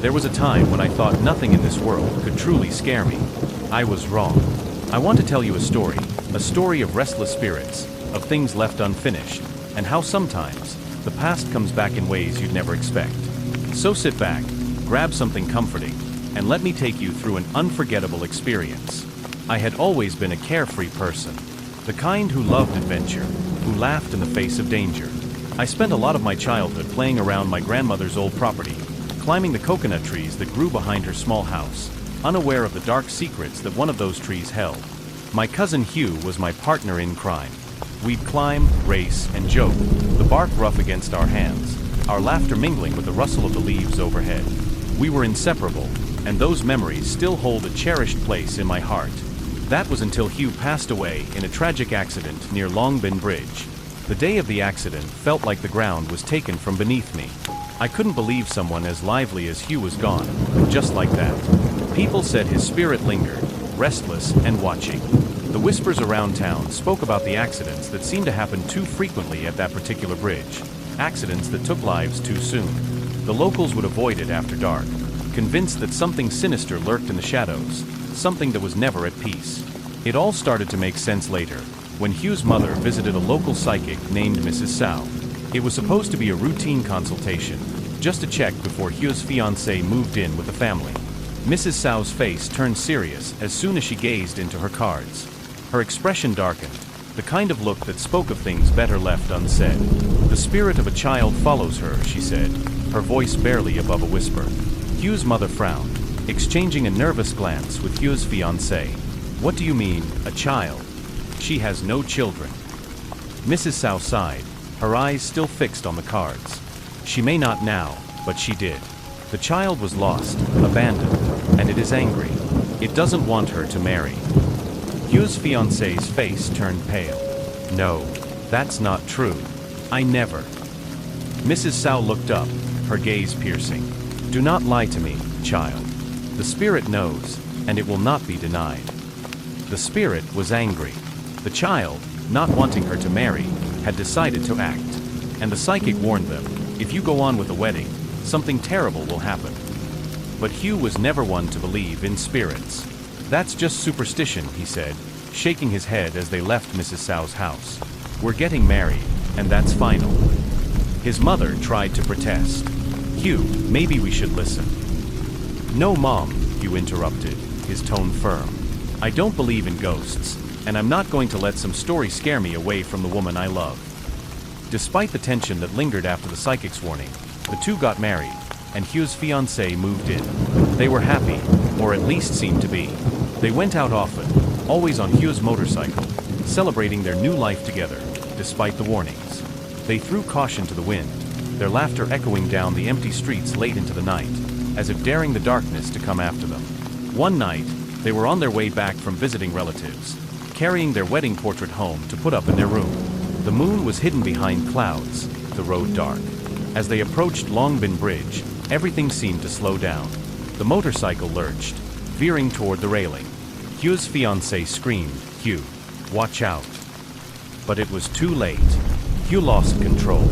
There was a time when I thought nothing in this world could truly scare me. I was wrong. I want to tell you a story of restless spirits, of things left unfinished, and how sometimes the past comes back in ways you'd never expect. So sit back, grab something comforting, and let me take you through an unforgettable experience. I had always been a carefree person, the kind who loved adventure, who laughed in the face of danger. I spent a lot of my childhood playing around my grandmother's old property, climbing the coconut trees that grew behind her small house, unaware of the dark secrets that one of those trees held. My cousin Hugh was my partner in crime. We'd climb, race, and joke, the bark rough against our hands, our laughter mingling with the rustle of the leaves overhead. We were inseparable, and those memories still hold a cherished place in my heart. That was until Hugh passed away in a tragic accident near Long Bin Bridge. The day of the accident felt like the ground was taken from beneath me. I couldn't believe someone as lively as Hugh was gone, just like that. People said his spirit lingered, restless and watching. The whispers around town spoke about the accidents that seemed to happen too frequently at that particular bridge. Accidents that took lives too soon. The locals would avoid it after dark, convinced that something sinister lurked in the shadows, something that was never at peace. It all started to make sense later, when Hugh's mother visited a local psychic named Mrs. Sow. It was supposed to be a routine consultation, just a check before Hugh's fiancée moved in with the family. Mrs. Sow's face turned serious as soon as she gazed into her cards. Her expression darkened, the kind of look that spoke of things better left unsaid. The spirit of a child follows her, she said, her voice barely above a whisper. Hugh's mother frowned, exchanging a nervous glance with Hugh's fiancée. What do you mean, a child? She has no children. Mrs. Sow sighed, her eyes still fixed on the cards. She may not now, but she did. The child was lost, abandoned, and it is angry. It doesn't want her to marry. Hugh's fiancée's face turned pale. No, that's not true. I never. Mrs. Sow looked up, her gaze piercing. Do not lie to me, child. The spirit knows, and it will not be denied. The spirit was angry. The child, not wanting her to marry, had decided to act. And the psychic warned them, if you go on with the wedding, something terrible will happen. But Hugh was never one to believe in spirits. That's just superstition, he said, shaking his head as they left Mrs. Sow's house. We're getting married, and that's final. His mother tried to protest. Hugh, maybe we should listen. No, Mom, Hugh interrupted, his tone firm. I don't believe in ghosts, and I'm not going to let some story scare me away from the woman I love. Despite the tension that lingered after the psychic's warning, the two got married, and Hugh's fiancée moved in. They were happy, or at least seemed to be. They went out often, always on Hugh's motorcycle, celebrating their new life together, despite the warnings. They threw caution to the wind, their laughter echoing down the empty streets late into the night, as if daring the darkness to come after them. One night, they were on their way back from visiting relatives, carrying their wedding portrait home to put up in their room. The moon was hidden behind clouds, the road dark. As they approached Long Bin Bridge, everything seemed to slow down. The motorcycle lurched, veering toward the railing. Hugh's fiancée screamed, Hugh, watch out. But it was too late. Hugh lost control.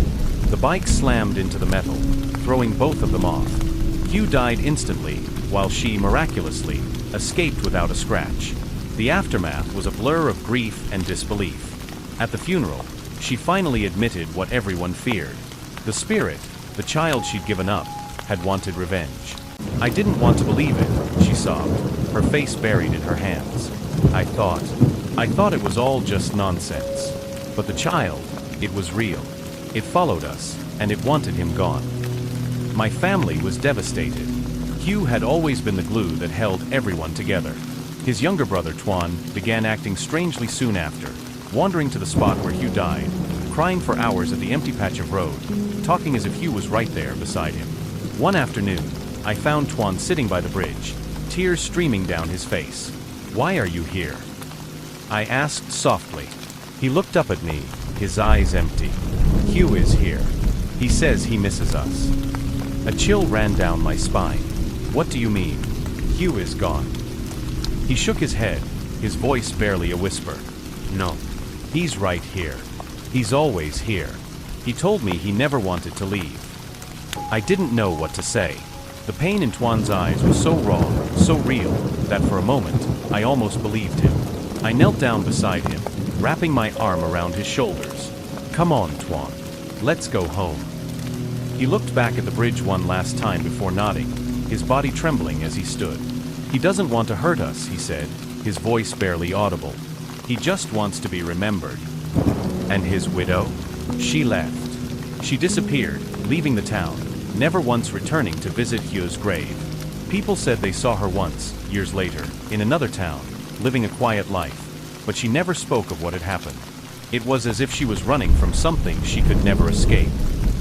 The bike slammed into the metal, throwing both of them off. Hugh died instantly, while she, miraculously, escaped without a scratch. The aftermath was a blur of grief and disbelief. At the funeral, she finally admitted what everyone feared. The spirit, the child she'd given up, had wanted revenge. I didn't want to believe it, she sobbed, her face buried in her hands. I thought it was all just nonsense. But the child, it was real. It followed us, and it wanted him gone. My family was devastated. Hugh had always been the glue that held everyone together. His younger brother, Twan, began acting strangely soon after, wandering to the spot where Hugh died, crying for hours at the empty patch of road, talking as if Hugh was right there beside him. One afternoon, I found Twan sitting by the bridge, tears streaming down his face. Why are you here? I asked softly. He looked up at me, his eyes empty. Hugh is here. He says he misses us. A chill ran down my spine. What do you mean? Hugh is gone. He shook his head, his voice barely a whisper. No, he's right here. He's always here. He told me he never wanted to leave. I didn't know what to say. The pain in Tuan's eyes was so raw, so real, that for a moment, I almost believed him. I knelt down beside him, wrapping my arm around his shoulders. "Come on, Tuan. Let's go home." He looked back at the bridge one last time before nodding, his body trembling as he stood. "He doesn't want to hurt us," he said, his voice barely audible. "He just wants to be remembered." And his widow? She left. She disappeared, leaving the town, never once returning to visit Hugh's grave. People said they saw her once, years later, in another town, living a quiet life, but she never spoke of what had happened. It was as if she was running from something she could never escape.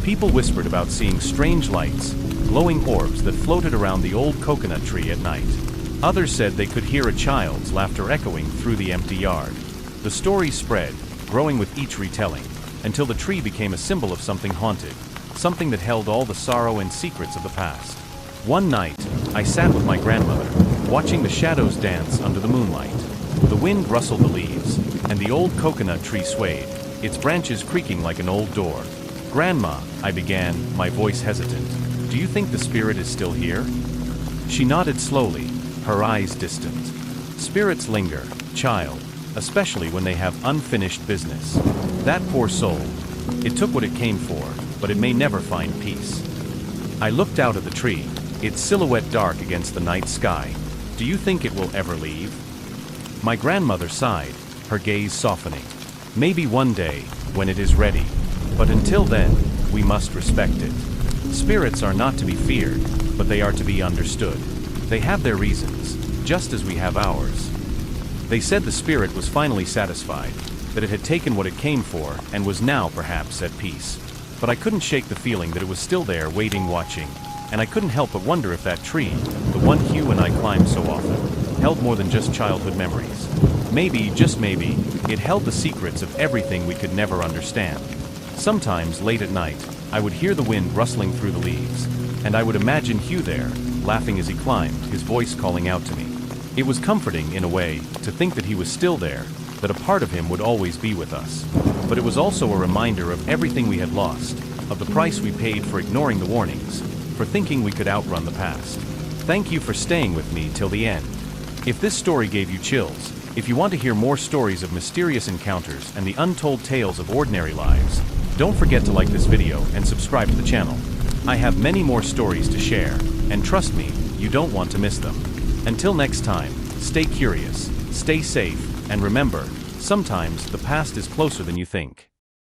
People whispered about seeing strange lights, glowing orbs that floated around the old coconut tree at night. Others said they could hear a child's laughter echoing through the empty yard. The story spread, growing with each retelling, until the tree became a symbol of something haunted, something that held all the sorrow and secrets of the past. One night, I sat with my grandmother, watching the shadows dance under the moonlight. The wind rustled the leaves, and the old coconut tree swayed, its branches creaking like an old door. "Grandma," I began, my voice hesitant, "do you think the spirit is still here?" She nodded slowly, her eyes distant. "Spirits linger, child, especially when they have unfinished business. That poor soul. It took what it came for, but it may never find peace." I looked out at the tree, its silhouette dark against the night sky. "Do you think it will ever leave?" My grandmother sighed, her gaze softening. "Maybe one day, when it is ready. But until then, we must respect it. Spirits are not to be feared, but they are to be understood. They have their reasons, just as we have ours." They said the spirit was finally satisfied, that it had taken what it came for and was now perhaps at peace. But I couldn't shake the feeling that it was still there waiting, watching, and I couldn't help but wonder if that tree, the one Hugh and I climbed so often, held more than just childhood memories. Maybe, just maybe, it held the secrets of everything we could never understand. Sometimes, late at night, I would hear the wind rustling through the leaves, and I would imagine Hugh there, laughing as he climbed, his voice calling out to me. It was comforting, in a way, to think that he was still there, that a part of him would always be with us. But it was also a reminder of everything we had lost, of the price we paid for ignoring the warnings, for thinking we could outrun the past. Thank you for staying with me till the end. If this story gave you chills, if you want to hear more stories of mysterious encounters and the untold tales of ordinary lives, don't forget to like this video and subscribe to the channel. I have many more stories to share, and trust me, you don't want to miss them. Until next time, stay curious, stay safe, and remember, sometimes the past is closer than you think.